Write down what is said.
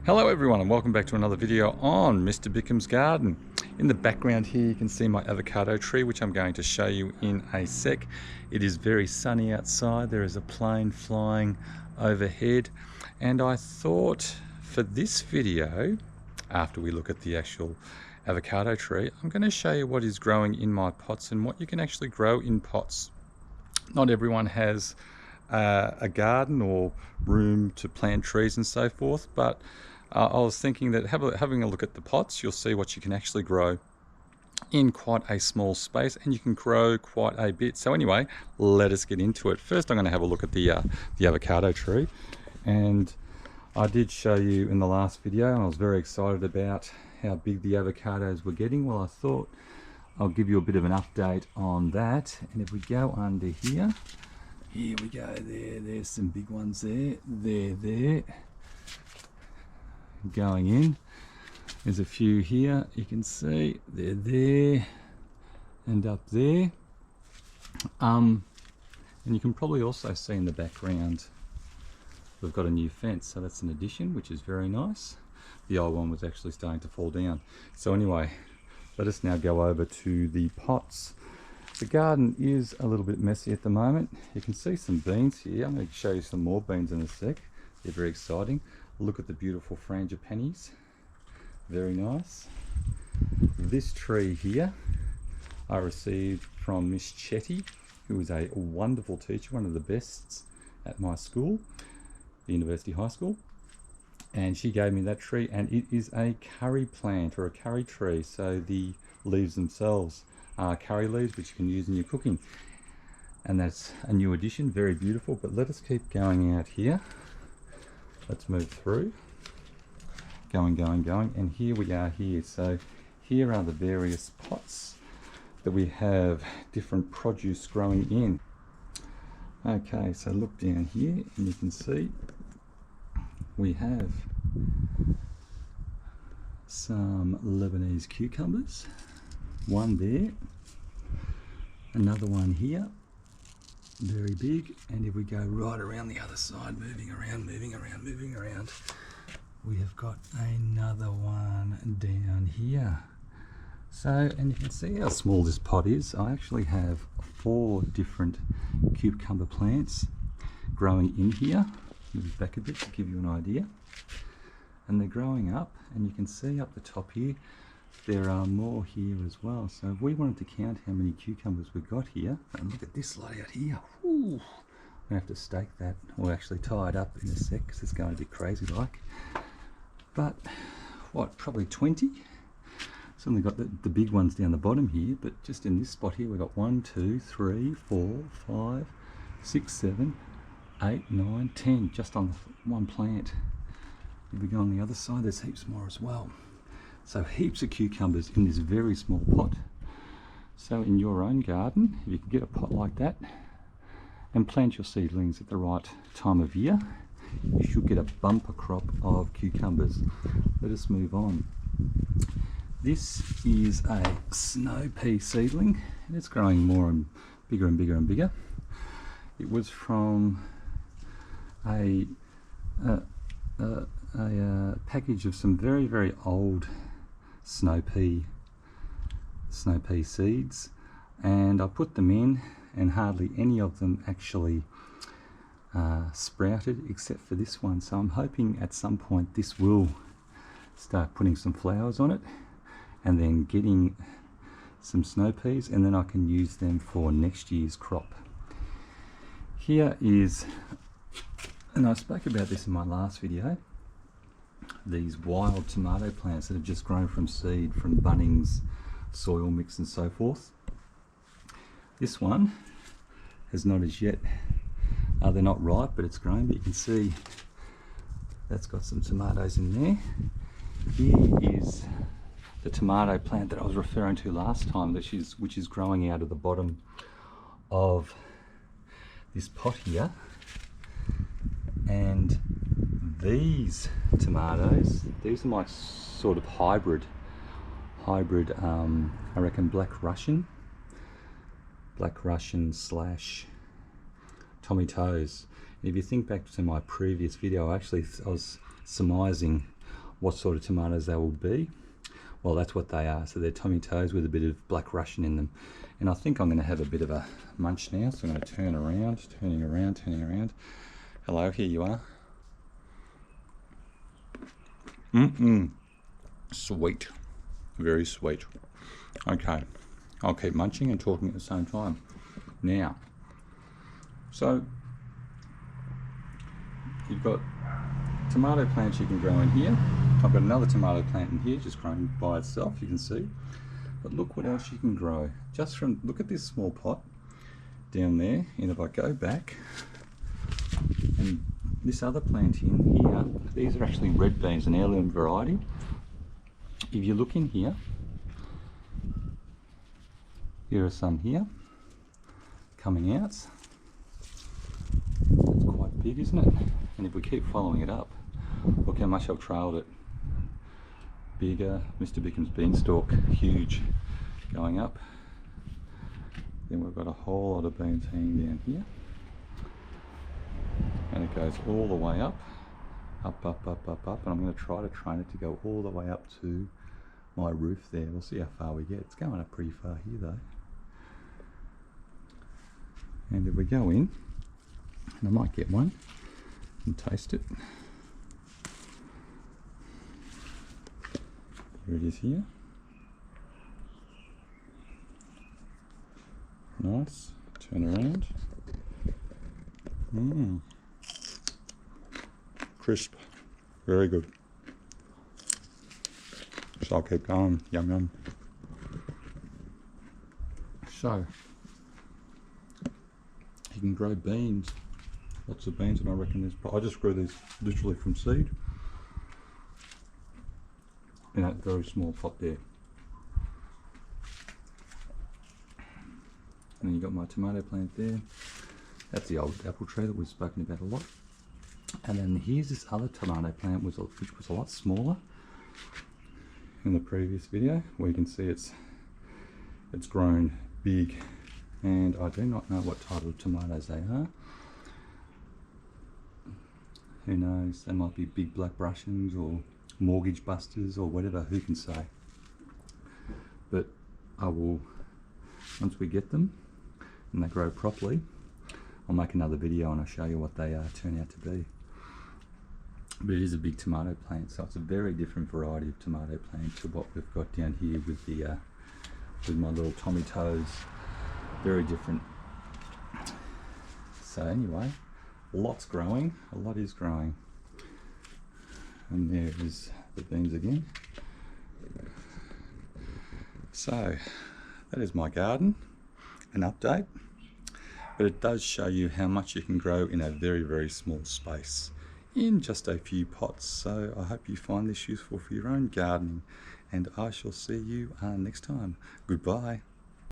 Hello everyone and welcome back to another video on Mr. Bickham's garden. In the background here you can see my avocado tree, which I'm going to show you in a sec. It is very sunny outside. There is a plane flying overhead, and I thought for this video, after we look at the actual avocado tree, I'm going to show you what is growing in my pots and what you can actually grow in pots. Not everyone has a garden or room to plant trees and so forth, but I was thinking that having a look at the pots, you'll see what you can actually grow in quite a small space, and you can grow quite a bit. So anyway, let us get into it. First, I'm going to have a look at the avocado tree, and I did show you in the last video, and I was very excited about how big the avocados were getting. Well, I thought I'll give you a bit of an update on that. And if we go under here we go, there's some big ones there, going in. There's a few here, you can see they're there and up there, and you can probably also see in the background we've got a new fence, so that's an addition, which is very nice. The old one was actually starting to fall down. So anyway, let us now go over to the pots. The garden is a little bit messy at the moment. You can see some beans here. I'm going to show you some more beans in a sec. They're very exciting. Look at the beautiful frangipanis. Very nice. This tree here I received from Miss Chetty, who is a wonderful teacher, one of the best at my school, the University High School. And she gave me that tree, and it is a curry plant, or a curry tree. So the leaves themselves are curry leaves, which you can use in your cooking. And that's a new addition, very beautiful. But let us keep going out here. Let's move through, going, and here we are here. So here are the various pots that we have different produce growing in. Okay, so look down here and you can see we have some Lebanese cucumbers, one there, another one here, very big. And if we go right around the other side, moving around, we have got another one down here. So, and you can see how small this pot is. I actually have 4 different cucumber plants growing in here. Move back a bit to give you an idea. And they're growing up, and you can see up the top here there are more here as well. So if we wanted to count how many cucumbers we've got here, and look at this lot out here. Ooh, I'm gonna have to stake that, or actually tie it up in a sec, because it's going a bit crazy like. But what, probably 20? Certainly got the big ones down the bottom here, but just in this spot here we've got 1, 2, 3, 4, 5, 6, 7, 8, 9, 10 just on one plant. If we go on the other side, there's heaps more as well. So heaps of cucumbers in this very small pot. So in your own garden, if you can get a pot like that and plant your seedlings at the right time of year, you should get a bumper crop of cucumbers. Let us move on. This is a snow pea seedling, and it's growing more and bigger and bigger and bigger. It was from a package of some very old snow pea seeds, and I put them in, and hardly any of them actually sprouted except for this one. So I'm hoping at some point this will start putting some flowers on it, and then getting some snow peas, and then I can use them for next year's crop. Here is, and I spoke about this in my last video, these wild tomato plants that have just grown from seed from Bunnings soil mix and so forth. This one has not as yet, they're not ripe, but it's grown, but you can see that's got some tomatoes in there. Here is the tomato plant that I was referring to last time, which is growing out of the bottom of this pot here. And these tomatoes, these are my sort of hybrid, I reckon Black Russian slash Tommy Toes. And if you think back to my previous video, I was surmising what sort of tomatoes they will be. Well, that's what they are. So they're tomatoes with a bit of black Russian in them. And I think I'm going to have a bit of a munch now. So I'm going to turning around. Hello, here you are. Sweet. Very sweet. Okay. I'll keep munching and talking at the same time. Now, so you've got tomato plants you can grow in here. I've got another tomato plant in here just growing by itself, you can see. But look what else you can grow. Just from, look at this small pot down there, and if I go back, and this other plant in here, these are actually red beans, an heirloom variety. If you look in here, here are some here, coming out. It's quite big, isn't it? And if we keep following it up, look how much I've trailed it. Bigger, Mr. Bickham's beanstalk, huge, going up. Then we've got a whole lot of beans hanging down here. And it goes all the way up, up. And I'm going to try to train it to go all the way up to my roof there. We'll see how far we get. It's going up pretty far here though. And if we go in, and I might get one and taste it. Here it is here. Nice. Turn around. Crisp. Very good. So I'll keep going. Yum yum. So you can grow beans. Lots of beans, and I reckon there's. I just grew these literally from seed. In that very small pot there. And then you've got my tomato plant there. That's the old apple tree that we've spoken about a lot. And then here's this other tomato plant which was a lot smaller in the previous video, where you can see it's grown big. And I do not know what type of tomatoes they are. Who knows, they might be big black Russians or mortgage busters or whatever, who can say. But I will, once we get them and they grow properly, I'll make another video and I'll show you what they turn out to be. But it is a big tomato plant, so it's a very different variety of tomato plant to what we've got down here with the with my little Tommy toes. Very different. So anyway, lots growing, a lot is growing. And there is the beans again. So that is my garden, an update, but it does show you how much you can grow in a very, very small space in just a few pots. So I hope you find this useful for your own gardening, and I shall see you next time. Goodbye.